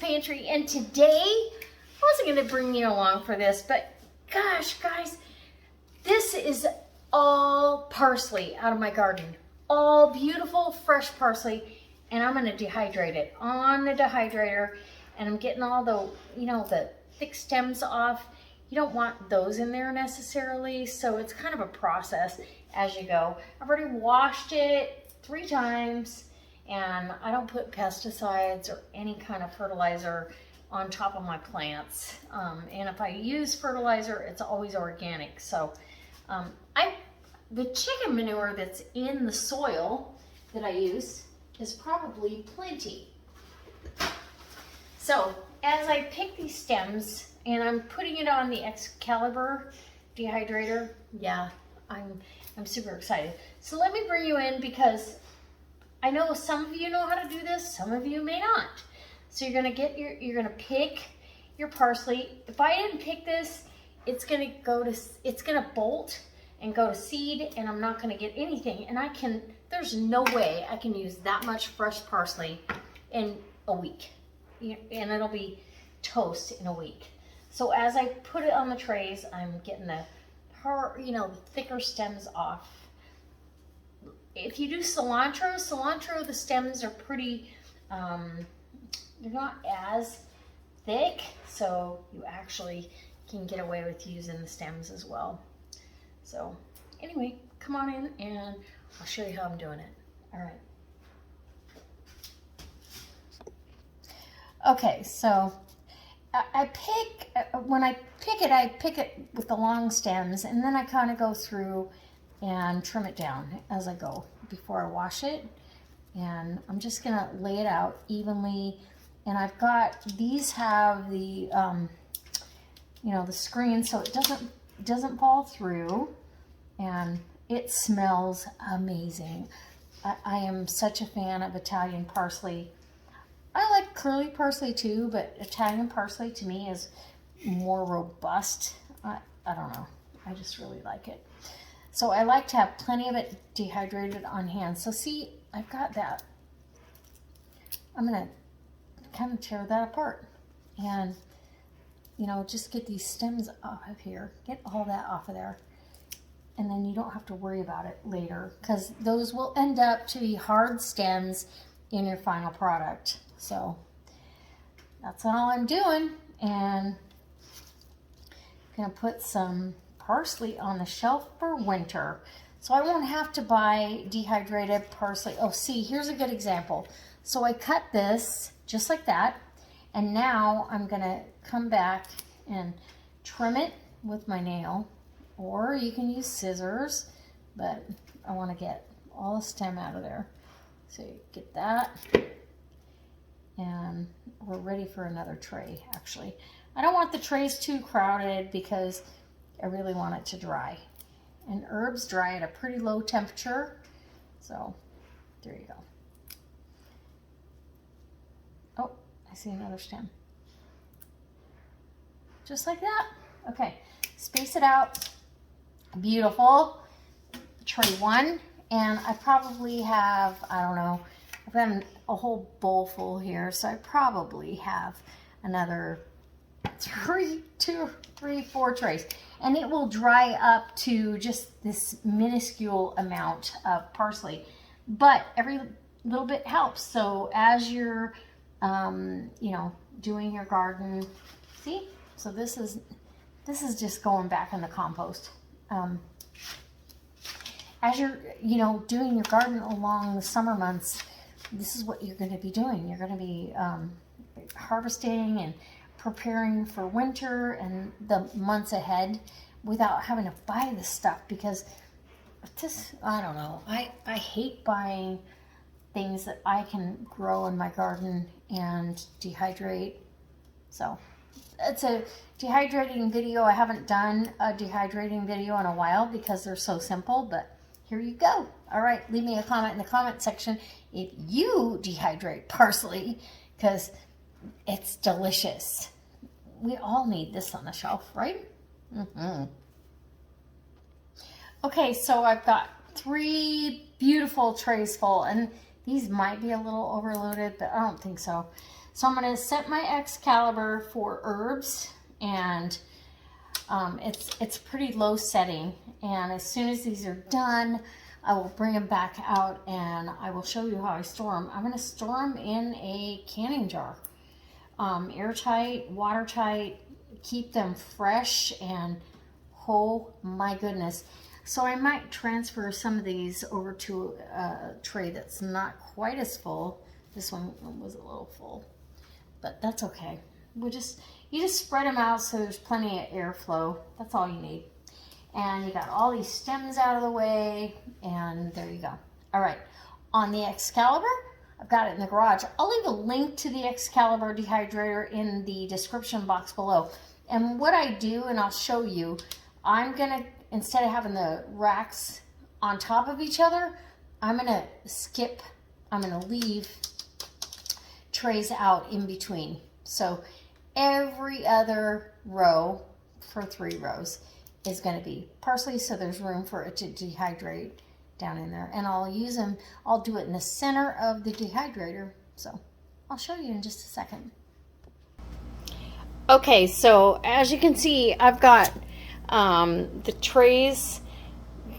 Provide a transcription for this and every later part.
Pantry, and today, I wasn't going to bring you along for this, but gosh, guys, this is all parsley out of my garden. All beautiful, fresh parsley, and I'm going to dehydrate it on the dehydrator, and I'm getting all the, the thick stems off. You don't want those in there necessarily, so it's kind of a process as you go. I've already washed it 3 times, and I don't put pesticides or any kind of fertilizer on top of my plants. And if I use fertilizer, it's always organic. So the chicken manure that's in the soil that I use is probably plenty. So as I pick these stems, and I'm putting it on the Excalibur Dehydrator, yeah, I'm super excited. So let me bring you in because I know some of you know how to do this, some of you may not. So you're gonna pick your parsley. If I didn't pick this, it's gonna bolt and go to seed, and I'm not gonna get anything. And there's no way I can use that much fresh parsley in a week, and it'll be toast in a week. So as I put it on the trays, I'm getting the thicker stems off. If you do cilantro, the stems are pretty, they're not as thick, so you actually can get away with using the stems as well. So anyway, come on in and I'll show you how I'm doing it. All right. Okay, so when I pick it with the long stems, and then I kind of go through and trim it down as I go before I wash it. And I'm just gonna lay it out evenly. And I've got, these have the, the screen so it doesn't fall through, and it smells amazing. I am such a fan of Italian parsley. I like curly parsley too, but Italian parsley to me is more robust. I don't know. I just really like it. So I like to have plenty of it dehydrated on hand. So see, I've got that. I'm going to kind of tear that apart and, just get these stems off of here. Get all that off of there. And then you don't have to worry about it later, because those will end up to be hard stems in your final product. So that's all I'm doing, and I'm gonna put some parsley on the shelf for winter, so I won't have to buy dehydrated parsley. Oh, see, here's a good example. So I cut this just like that, and now I'm gonna come back and trim it with my nail, or you can use scissors, but I want to get all the stem out of there. So you get that. And we're ready for another tray, actually. I don't want the trays too crowded because I really want it to dry. And herbs dry at a pretty low temperature. So there you go. Oh, I see another stem. Just like that. Okay, space it out. Beautiful. Tray 1. And I probably have, I don't know, I've got a whole bowl full here, so I probably have another 3, 2, 3, 4 trays. And it will dry up to just this minuscule amount of parsley. But every little bit helps. So as you're, doing your garden, see? So this is just going back in the compost. As you're, doing your garden along the summer months, this is what you're going to be doing. You're going to be harvesting and preparing for winter and the months ahead without having to buy this stuff, because I don't know. I hate buying things that I can grow in my garden and dehydrate. So it's a dehydrating video. I haven't done a dehydrating video in a while because they're so simple, but here you go. All right, leave me a comment in the comment section if you dehydrate parsley, because it's delicious. We all need this on the shelf, right? Okay, so I've got 3 beautiful trays full, and these might be a little overloaded, but I don't think so. So I'm going to set my Excalibur for herbs, and it's pretty low setting. And as soon as these are done, I will bring them back out and I will show you how I store them. I'm going to store them in a canning jar. Airtight, watertight, keep them fresh, and oh my goodness. So I might transfer some of these over to a tray that's not quite as full. This one was a little full, but that's okay. You just spread them out so there's plenty of airflow. That's all you need. And you got all these stems out of the way, and there you go. All right, on the Excalibur, I've got it in the garage. I'll leave a link to the Excalibur Dehydrator in the description box below. And what I do, and I'll show you, I'm gonna, instead of having the racks on top of each other, I'm gonna leave trays out in between. So every other row, for 3 rows, is going to be parsley, so there's room for it to dehydrate down in there. And I'll do it in the center of the dehydrator. So I'll show you in just a second. Okay, so as you can see, I've got the trays,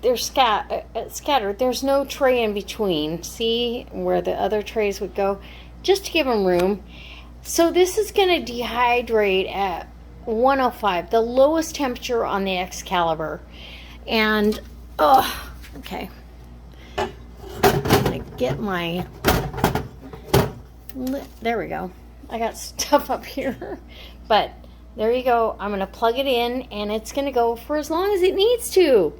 they're scattered. There's no tray in between. See where the other trays would go, just to give them room. So this is going to dehydrate at 105, the lowest temperature on the Excalibur. And okay, I'm gonna get my, there we go. I got stuff up here, but there you go. I'm gonna plug it in, and it's gonna go for as long as it needs to,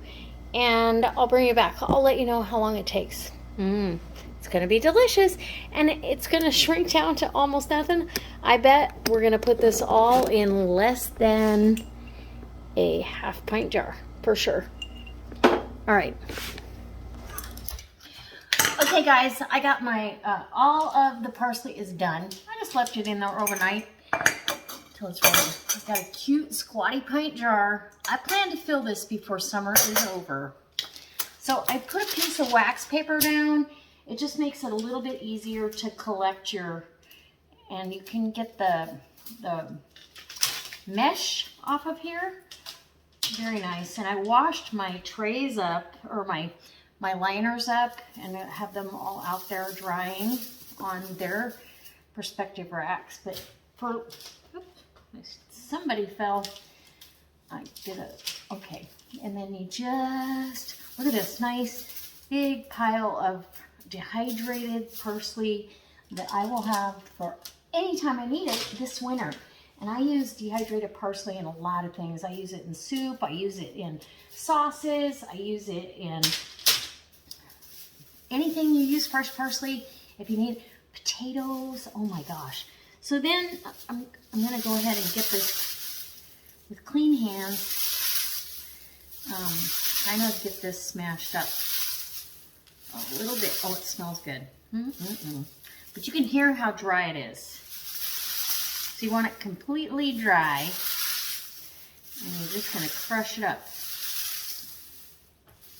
and I'll bring it back. I'll let you know how long it takes. It's gonna be delicious, and it's gonna shrink down to almost nothing. I bet we're gonna put this all in less than a half pint jar for sure. All right. Okay guys, I got my, all of the parsley is done. I just left it in there overnight till it's ready. I've got a cute squatty pint jar. I plan to fill this before summer is over. So I put a piece of wax paper down. It just makes it a little bit easier to collect your, and you can get the mesh off of here. Very nice. And I washed my trays up, or my liners up, and have them all out there drying on their respective racks. But for, oops, somebody fell. I did it. Okay. And then you just, look at this nice big pile of dehydrated parsley that I will have for any time I need it this winter. And I use dehydrated parsley in a lot of things. I use it in soup, I use it in sauces, I use it in anything you use fresh parsley. If you need potatoes, oh my gosh. So then I'm gonna go ahead and get this with clean hands. Kind of get this smashed up a little bit. Oh, it smells good. But you can hear how dry it is. So you want it completely dry. And you're just going to crush it up.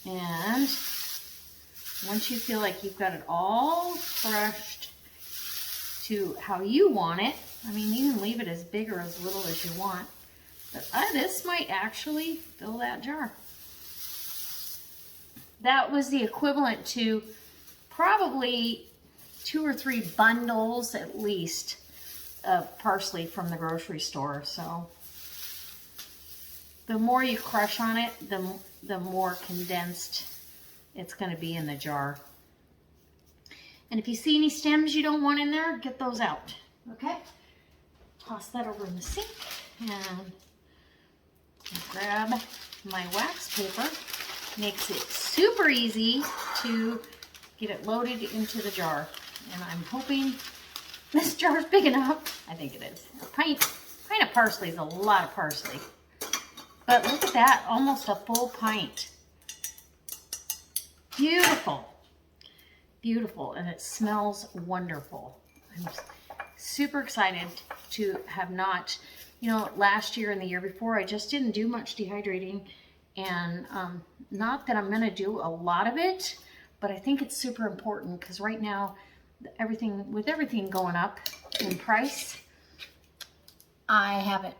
And once you feel like you've got it all crushed to how you want it, I mean, you can leave it as big or as little as you want. But this might actually fill that jar. That was the equivalent to probably 2 or 3 bundles at least of parsley from the grocery store. So the more you crush on it, the more condensed it's going to be in the jar. And if you see any stems you don't want in there, get those out. Okay? Toss that over in the sink and grab my wax paper. Makes it super easy to get it loaded into the jar. And I'm hoping this jar is big enough. I think it is. A pint of parsley is a lot of parsley. But look at that, almost a full pint. Beautiful. Beautiful, and it smells wonderful. I'm super excited to have not, you know, last year and the year before, I just didn't do much dehydrating. And not that I'm going to do a lot of it, but I think it's super important because right now, with everything going up, in price. I have it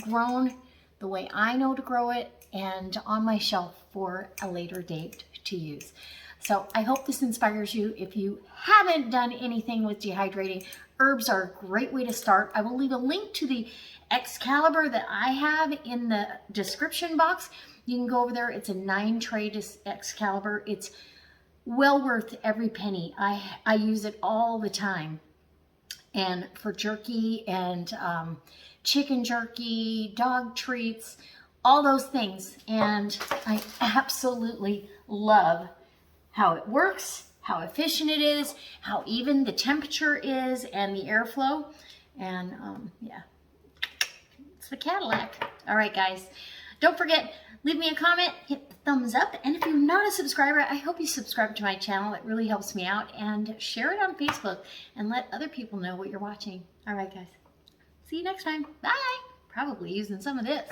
grown the way I know to grow it and on my shelf for a later date to use. So I hope this inspires you. If you haven't done anything with dehydrating, herbs are a great way to start. I will leave a link to the Excalibur that I have in the description box. You can go over there. It's a 9-tray Excalibur. It's well worth every penny. I use it all the time. And for jerky and chicken jerky, dog treats, all those things. And I absolutely love how it works, how efficient it is, how even the temperature is and the airflow. And yeah, it's the Cadillac. All right, guys, don't forget, leave me a comment, hit the thumbs up, and if you're not a subscriber, I hope you subscribe to my channel. It really helps me out, and share it on Facebook and let other people know what you're watching. All right, guys, see you next time. Bye. Probably using some of this.